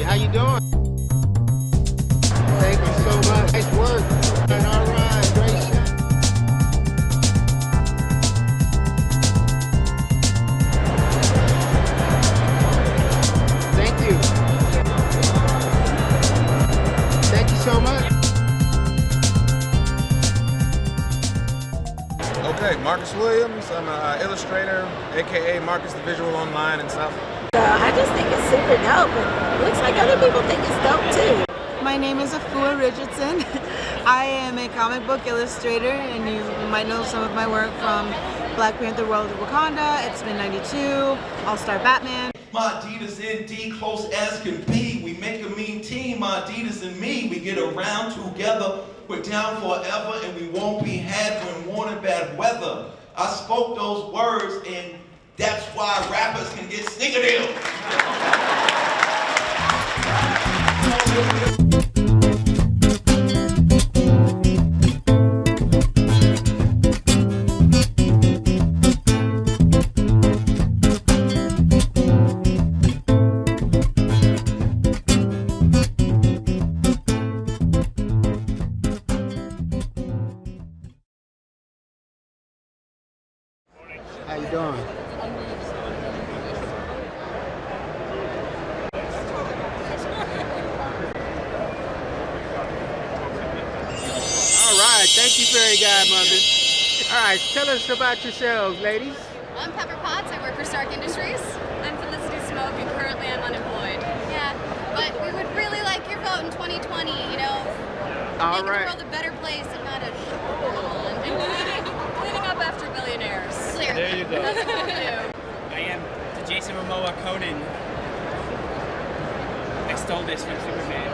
How you doing? Thank you so much. Nice work. All right, great shot. Thank you. Thank you so much. Okay, Marcus Williams. I'm an illustrator, aka Marcus the Visual Online and stuff. I just think it's super dope, and looks like other people think it's dope too. My name is Afua Richardson. I am a comic book illustrator, and you might know some of my work from Black Panther World of Wakanda, X-Men 92, All-Star Batman. My Adidas ND, close as can be. We make a mean team, my Adidas and me. We get around together. We're down forever, and we won't be had when warning bad weather. I spoke those words, and that's why rappers can get snickerdoodle. How you doing? All right, thank you, Fairy Godmother. All right, tell us about yourselves, ladies. I'm Pepper Potts. I work for Stark Industries. I'm Felicity Smoke, and currently I'm unemployed. Yeah, but we would really like your vote in 2020, you know. All Making right. the world a better place and not a shithole. And cleaning up after billionaires. Clearly. There you go. That's what we do. I am the Jason Momoa Conan. I stole this from Superman.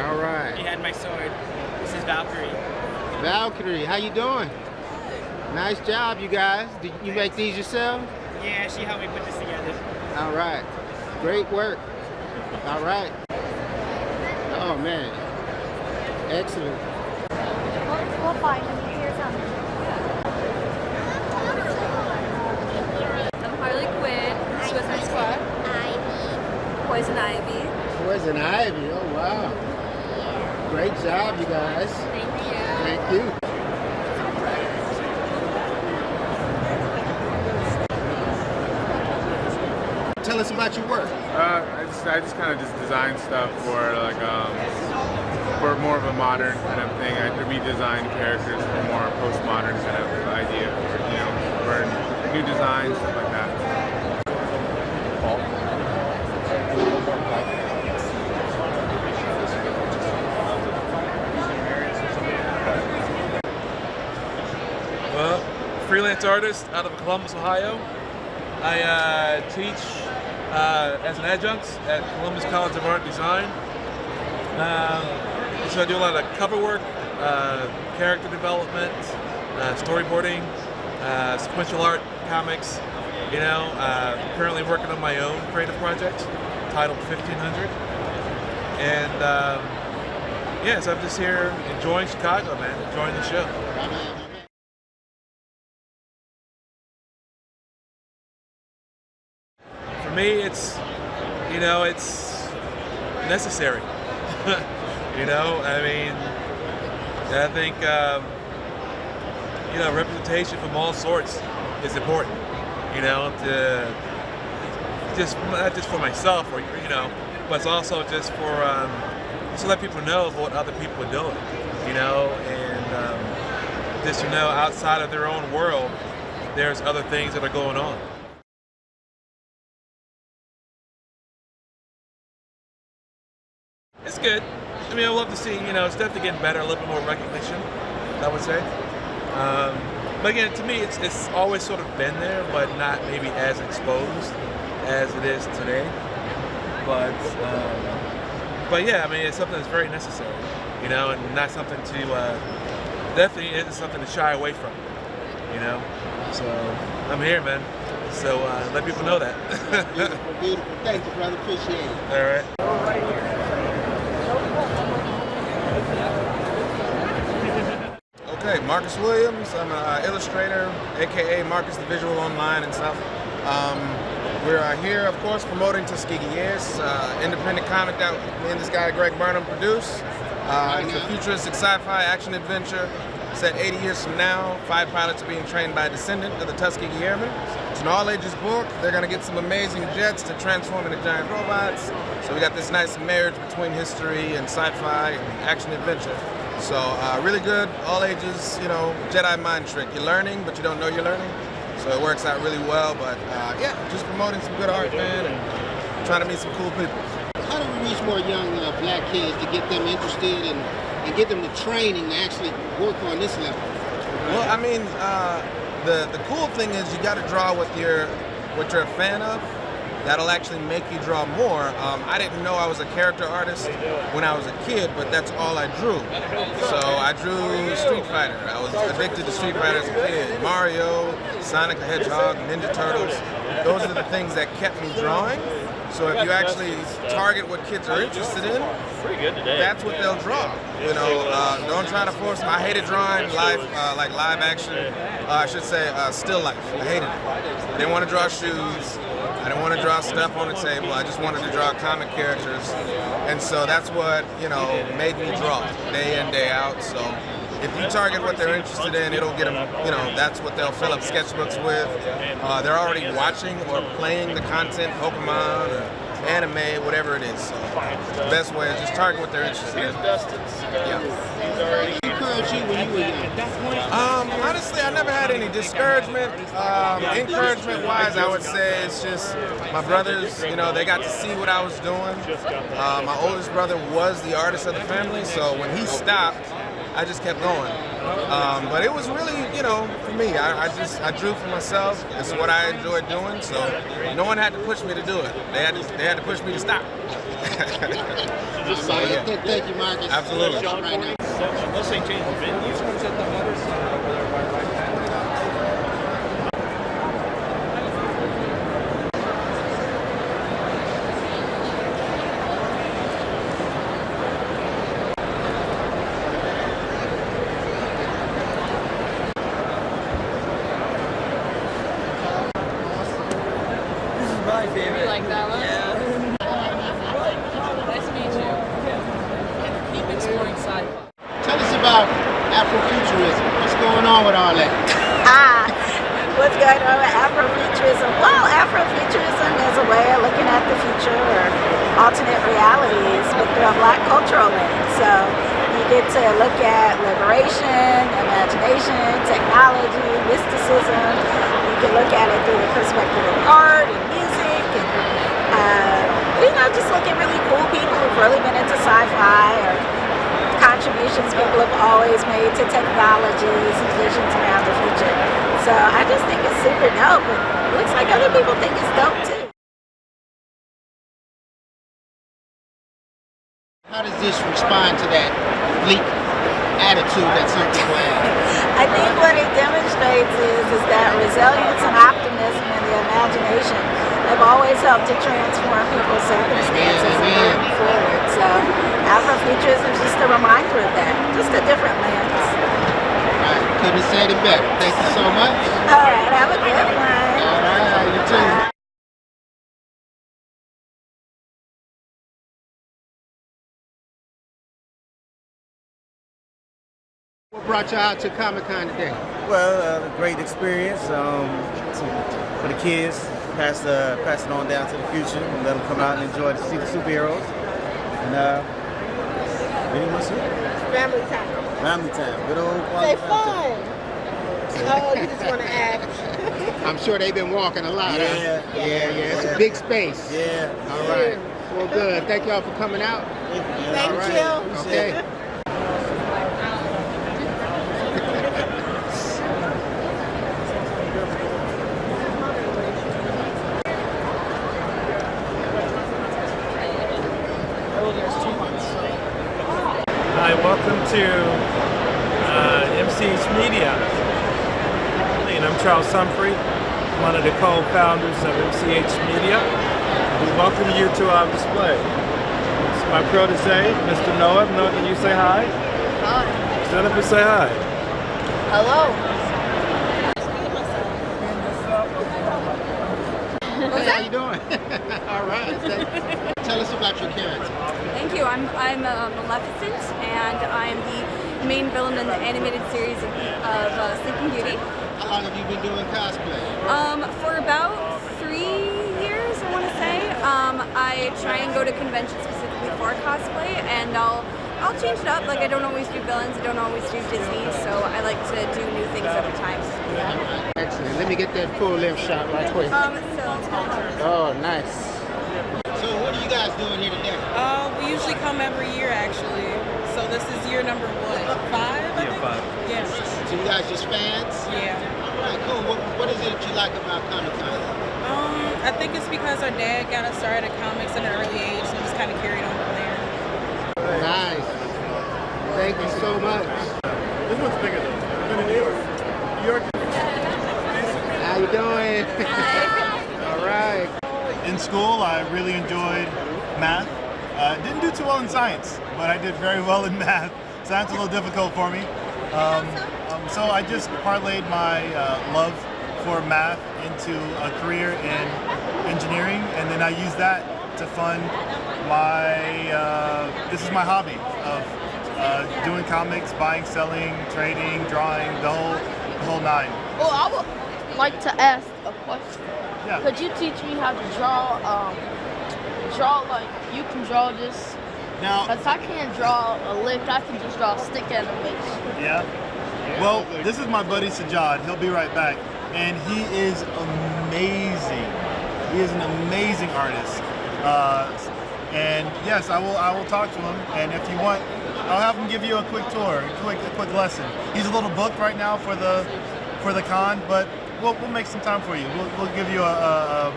All right. He had my sword. This is Valkyrie. Valkyrie, how you doing? Nice job, you guys. Did you make these yourself? Yeah, she helped me put this together. All right. Great work. All right. Oh, man. Excellent. We'll find him. Here's him. I'm Harley Quinn, Suicide Squad. Poison Ivy. Poison Ivy. Oh, wow. Great job, you guys. Thank you. Thank you. Tell us about your work. I just kind of just design stuff for like for more of a modern kind of thing. I redesign characters for more postmodern kind of idea, or, you know, for new designs, stuff like that. Well, freelance artist out of Columbus, Ohio. I teach as an adjunct at Columbus College of Art and Design. So I do a lot of cover work, character development, storyboarding, sequential art, comics. You know, currently working on my own creative project titled 1500. And yeah, so I'm just here enjoying Chicago, man, enjoying the show. For me, it's, you know, it's necessary. You know, I mean, I think, you know, representation from all sorts is important, you know, to just, not just for myself, or, you know, but it's also just for, just to let people know of what other people are doing, you know, and just to know outside of their own world, there's other things that are going on. It's good. I mean, I love to see, you know, it's definitely getting better, a little bit more recognition, I would say. But again, to me, it's always sort of been there, but not maybe as exposed as it is today. But yeah, I mean, it's something that's very necessary, you know, and not something to, definitely isn't something to shy away from, you know. So I'm here, man. So let people know that. Beautiful, beautiful. Thank you, brother. Appreciate it. All right. Okay, Marcus Williams. I'm an illustrator, aka Marcus the Visual Online and stuff. We're here, of course, promoting Tuskegee Years, independent comic that me and this guy, Greg Burnham, produce. It's a futuristic sci-fi action adventure set 80 years from now. 5 pilots are being trained by a descendant of the Tuskegee Airmen. It's an all-ages book. They're going to get some amazing jets to transform into giant robots. So we got this nice marriage between history and sci-fi and action adventure. So really good, all ages, you know, Jedi mind trick. You're learning, but you don't know you're learning. So it works out really well. But yeah, just promoting some good art, man, and trying to meet some cool people. How do we reach more young black kids to get them interested and get them the training to actually work on this level? Well, I mean, the cool thing is you got to draw what you're a fan of. That'll actually make you draw more. I didn't know I was a character artist when I was a kid, but that's all I drew. So I drew Street Fighter. I was addicted to Street Fighter as a kid. Mario, Sonic the Hedgehog, Ninja Turtles. Those are the things that kept me drawing. So if you actually target what kids are interested in, that's what they'll draw. You know, don't try to force them. I hated drawing live action. I should say still life. I hated it. I didn't want to draw shoes. I didn't want to draw stuff on the table. I just wanted to draw comic characters. And so that's what, you know, made me draw day in, day out. So if you target what they're interested in, it'll get them, you know, that's what they'll fill up sketchbooks with. They're already watching or playing the content, Pokemon or anime, whatever it is. So the best way is just target what they're interested in. Yeah. Encourage you when you were young? Honestly, I never had any discouragement. Encouragement-wise, I would say it's just my brothers, you know, they got to see what I was doing. My oldest brother was the artist of the family, so when he stopped, I just kept going. But it was really, you know, for me, I drew for myself. It's what I enjoyed doing, so no one had to push me to do it. They had to push me to stop. Thank you, Marcus. Absolutely. Right now. Unless they change the venue. You like that one? Yeah. Nice to meet you. Keep exploring sci-fi. Tell us about Afrofuturism. What's going on with all that? What's going on with Afrofuturism? Well, Afrofuturism is a way of looking at the future or alternate realities, but through a black cultural lens. So you get to look at liberation, imagination, technology, mysticism. You can look at it through the perspective of art and music, and you know, just look at really cool people who've really been into sci-fi or contributions people have always made to technologies and visions around the future. So I just think it's super dope, and it looks like other people think it's dope too. How does this respond to that bleak attitude that some people have? I think what it demonstrates is that resilience and optimism and the imagination have always helped to transform people's circumstances and move them forward. So Afrofuturism is just a reminder of that, just a different lens. Couldn't have said it better. Thank you so much. All right, have a good one. All right, you too. What brought you out to Comic-Con today? Well, a great experience for the kids. Pass it on down to the future and let them come out and enjoy see the superheroes. And Family time. Family time. Good old quality. Say fun. Oh, you just want to act. I'm sure they've been walking a lot. Yeah. It's a big space. Yeah. All right. Well, good. Thank y'all for coming out. Thank you. Okay. Hi, welcome to MCH Media. And I'm Charles Humphrey, one of the co-founders of MCH Media. We welcome you to our display. It's my protege, Mr. Noah. Noah, can you say hi? Hi. Stand up and say hi. Hello. Was how you doing? All right. Tell us about your character. Thank you. I'm Maleficent, and I'm the main villain in the animated series of Sleeping Beauty. How long have you been doing cosplay? For about 3 years, I want to say. I try and go to conventions specifically for cosplay, and I'll change it up. Like, I don't always do villains, I don't always do Disney, so I like to do new things every time. Yeah. Excellent. Let me get that full length shot right quick. Oh, nice. So what are you guys doing here today? We usually come every year, actually. So this is year number what? 5? I think? 5. Yeah. So you guys just fans? Yeah. All right, cool. What is it that you like about Comic-Con? I think it's because our dad got us started at comics at an early age, so just kind of carried on from there. Nice. Thank you so much. This one's bigger though. Been in New York. New York. How you doing? All right. In school, I really enjoyed math. Didn't do too well in science, but I did very well in math. Science was a little difficult for me. So I just parlayed my love for math into a career in engineering, and then I used that to fund my, this is my hobby of doing comics, buying, selling, trading, drawing, the whole nine. Well, I would like to ask a question. Yeah. Could you teach me how to draw, like you can draw this? Now, because I can't draw a lick, I can just draw a stick animation. Yeah? Well, this is my buddy Sajad. He'll be right back. And he is amazing. He is an amazing artist. And yes, I will talk to him. And if you want, I'll have him give you a quick tour, a quick lesson. He's a little booked right now for the con, but we'll make some time for you. We'll give you a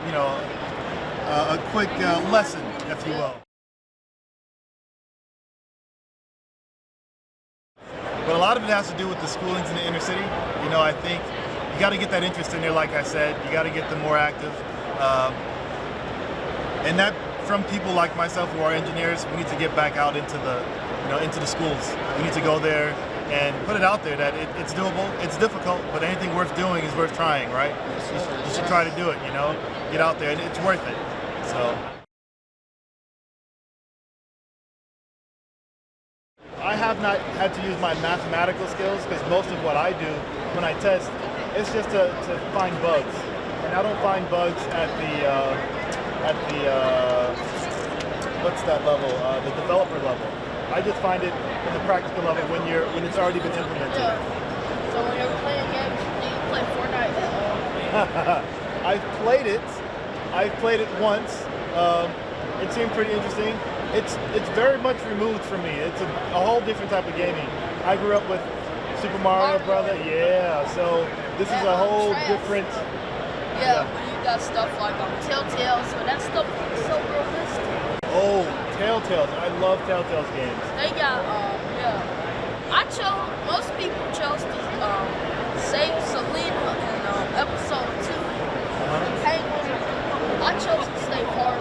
quick lesson, if you will. But a lot of it has to do with the schoolings in the inner city. You know, I think you got to get that interest in there, like I said. You got to get them more active. And that, from people like myself who are engineers, we need to get back out into the schools. We need to go there and put it out there that it's doable, it's difficult, but anything worth doing is worth trying, right? You should try to do it, get out there, and it's worth it, so. I have not had to use my mathematical skills because most of what I do when I test, it's just to find bugs. And I don't find bugs at the what's that level? The developer level. I just find it in the practical level when it's already been implemented. Yeah. So when you're playing games, do you play Fortnite at all? I've played it once. It seemed pretty interesting. It's very much removed from me. It's a whole different type of gaming. I grew up with Super Mario Brothers. Yeah, so this is a whole different. Yeah, when you got stuff like Telltale, so that stuff is so realistic. Oh, Telltale's. I love Telltale's games. They got, most people chose to save Selena in episode 2. Penguin, I chose to stay far.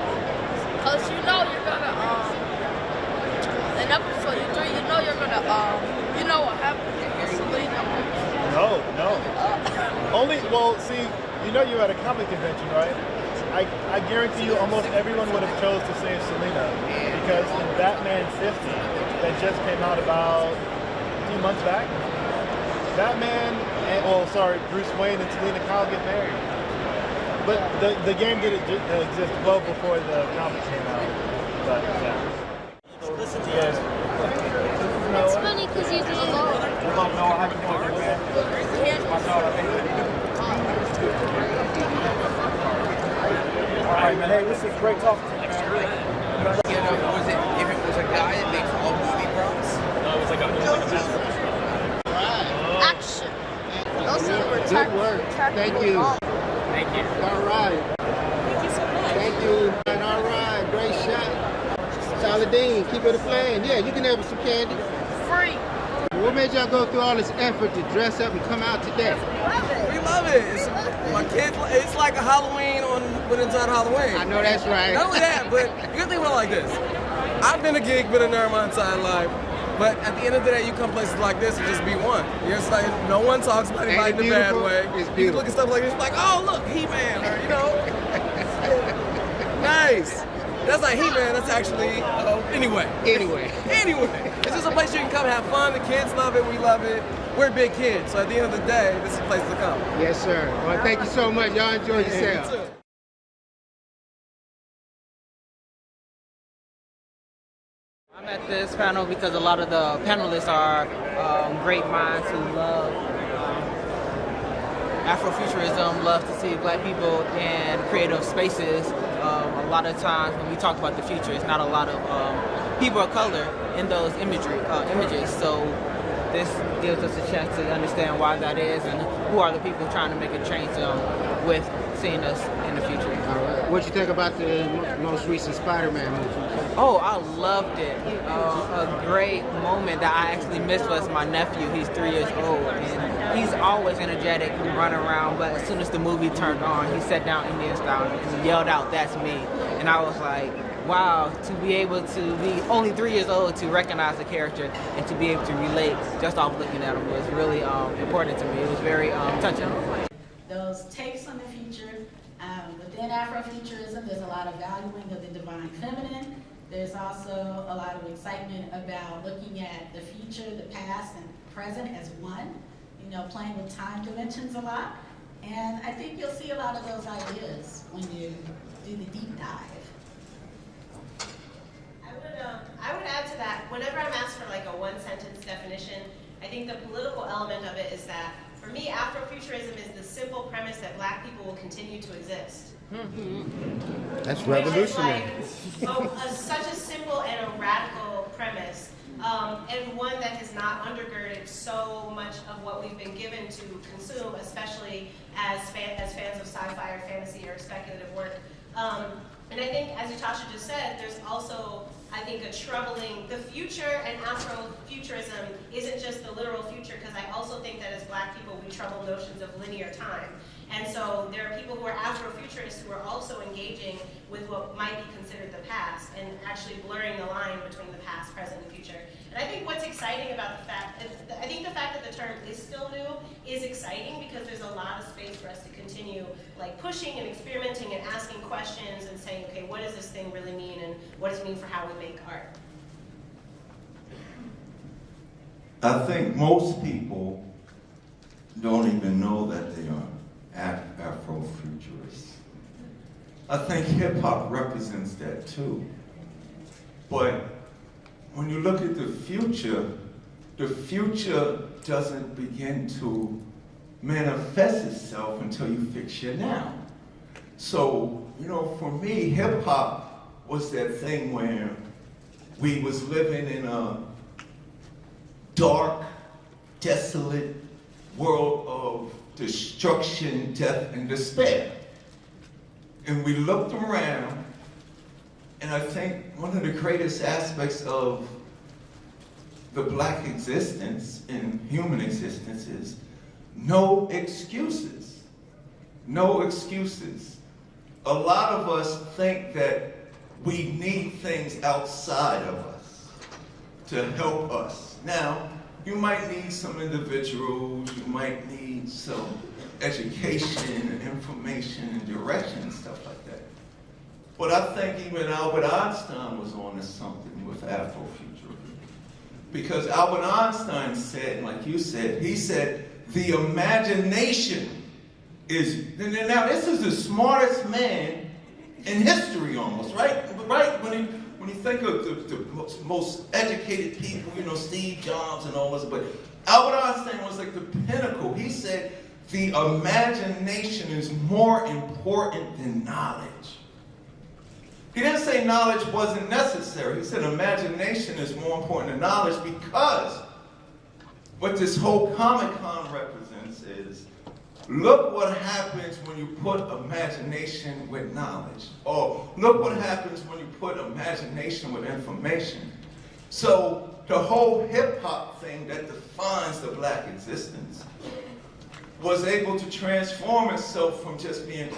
Because you're gonna, in episode 3, you're gonna, what happened to Selena? No. See, you're at a comic convention, right? I guarantee you almost everyone would have chose to save Selena because in Batman 50 that just came out about a few months back, Bruce Wayne and Selena Kyle get married. But the game did exist well before the comics came out. But yeah. Listen to you. It's funny because he's alone. All right, man. Hey, this is great talking to you, man. If it was a guy that makes all movie props? No, it was like a Action. Good work. Thank you. Thank you. All right. Thank you so much. Thank you. And all right, great shot. Saladeen, keep it a flame. Yeah, you can have some candy. Free. What made y'all go through all this effort to dress up and come out today? We love it. It's like a Halloween when it's on Halloween. I know that's right. Not only that, but you gotta think about it like this. I've been a geek, been a nerd my entire life. But at the end of the day, you come places like this and just be one. You're just like, no one talks about anybody in a bad way. It's You look at stuff like this, like, oh, look, He-Man, or, Nice. That's like He-Man. That's actually anyway. Anyway. Anyway. It's just a place you can come have fun. The kids love it. We love it. We're big kids. So at the end of the day, this is a place to come. Yes, sir. Well, thank you so much. Y'all enjoy yourself. You too. I'm at this panel because a lot of the panelists are great minds who love Afrofuturism, love to see black people in creative spaces. A lot of times when we talk about the future, it's not a lot of people of color in those images. So this gives us a chance to understand why that is and who are the people trying to make a change with seeing us in the future. All right. What you think about the most recent Spider-Man movie? Oh, I loved it. A great moment that I actually missed was my nephew. He's 3 years old, and he's always energetic and running around, but as soon as the movie turned on, he sat down Indian style and yelled out, "That's me." And I was like, wow, to be able to be only 3 years old to recognize the character and to be able to relate just off looking at him was really important to me. It was very touching. Those takes on the future. Within Afrofuturism, there's a lot of valuing of the divine feminine. There's also a lot of excitement about looking at the future, the past, and present as one, you know, playing with time dimensions a lot. And I think you'll see a lot of those ideas when you do the deep dive. I would add to that, whenever I'm asked for like a one-sentence definition, I think the political element of it is that, for me, Afrofuturism is the simple premise that black people will continue to exist. That's revolutionary. Such a simple and a radical premise, and one that has not undergirded so much of what we've been given to consume, especially as fans of sci-fi or fantasy or speculative work. And I think, as Ytasha just said, there's also, I think, a troubling, the future and Afrofuturism isn't just the literal future, because I also think that as black people, we trouble notions of linear time. And so there are people who are Afrofuturists who are also engaging with what might be considered the past and actually blurring the line between the past, present, and future. And I think what's exciting about the fact that the term is still new is exciting, because there's a lot of space for us to continue like pushing and experimenting and asking questions and saying, okay, what does this thing really mean, and what does it mean for how we make art? I think most people don't even know that they are Afrofuturists. I think hip hop represents that too. But when you look at the future doesn't begin to manifest itself until you fix your now. So, you know, for me, hip hop was that thing where we was living in a dark, desolate world of destruction, death, and despair. And we looked around, and I think one of the greatest aspects of the black existence and human existence is no excuses. No excuses. A lot of us think that we need things outside of us to help us. Now, you might need some individuals, you might need some education and information and direction and stuff like that. But I think even Albert Einstein was on to something with Afrofuturism. Because Albert Einstein said, like you said, he said, the imagination is, now this is the smartest man in history almost, right? Right? When you think of the most educated people, you know, Steve Jobs and all this, but Albert Einstein was like the pinnacle. He said, the imagination is more important than knowledge. He didn't say knowledge wasn't necessary. He said imagination is more important than knowledge, because what this whole Comic-Con represents is, look what happens when you put imagination with knowledge. Or look what happens when you put imagination with information. So the whole hip-hop thing that defines the black existence was able to transform itself from just being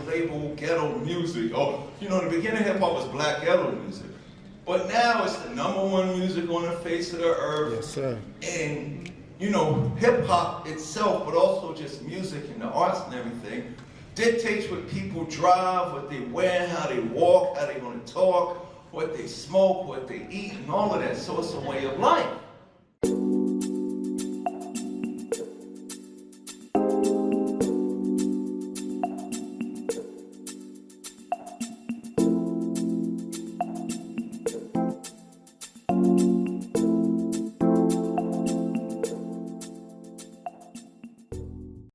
labeled ghetto music. Or, you know, in the beginning hip-hop was black ghetto music. But now it's the #1 music on the face of the earth. Yes, sir. And, you know, hip-hop itself, but also just music and the arts and everything, dictates what people drive, what they wear, how they walk, how they're going to talk, what they smoke, what they eat, and all of that. So it's a way of life.